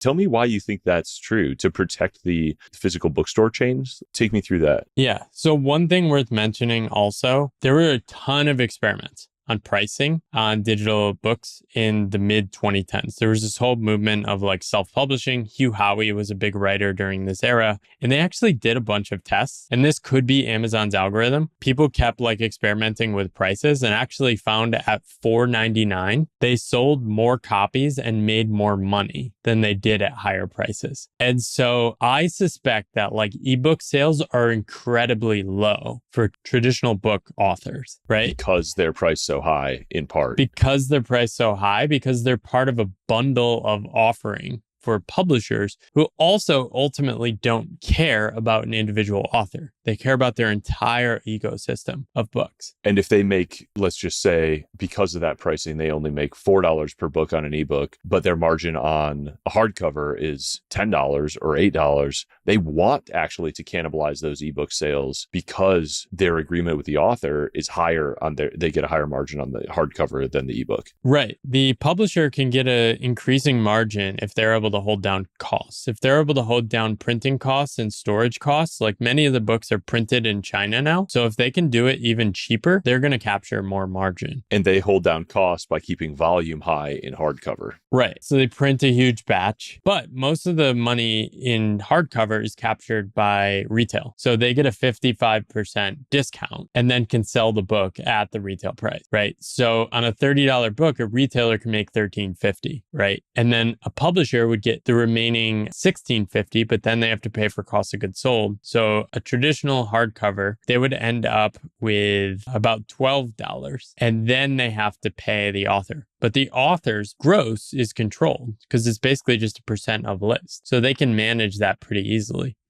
Tell me why you think that's true to protect the physical bookstore chains. Take me through that. Yeah. So one thing worth mentioning also, there were a ton of experiments on pricing on digital books in the mid 2010s. There was this whole movement of like self-publishing. Hugh Howey was a big writer during this era, and they actually did a bunch of tests. And this could be Amazon's algorithm. People kept like experimenting with prices and actually found at $4.99, they sold more copies and made more money than they did at higher prices. And so I suspect that like ebook sales are incredibly low for traditional book authors, right? Because they're priced so high in part. Because they're priced so high, because they're part of a bundle of offering for publishers who also ultimately don't care about an individual author. They care about their entire ecosystem of books. And if they make, let's just say, because of that pricing, they only make $4 per book on an ebook, but their margin on a hardcover is $10 or $8, they want actually to cannibalize those ebook sales because their agreement with the author is higher on they get a higher margin on the hardcover than the ebook. Right. The publisher can get an increasing margin if they're able to hold down costs. If they're able to hold down printing costs and storage costs, like many of the books are printed in China now. So if they can do it even cheaper, they're going to capture more margin. And they hold down costs by keeping volume high in hardcover. Right. So they print a huge batch, but most of the money in hardcover is captured by retail. So they get a 55% discount and then can sell the book at the retail price, right? So on a $30 book, a retailer can make $13.50, right? And then a publisher would get the remaining $16.50, but then they have to pay for cost of goods sold. So a traditional hardcover, they would end up with about $12, and then they have to pay the author. But the author's gross is controlled because it's basically just a percent of list. So they can manage that pretty easily.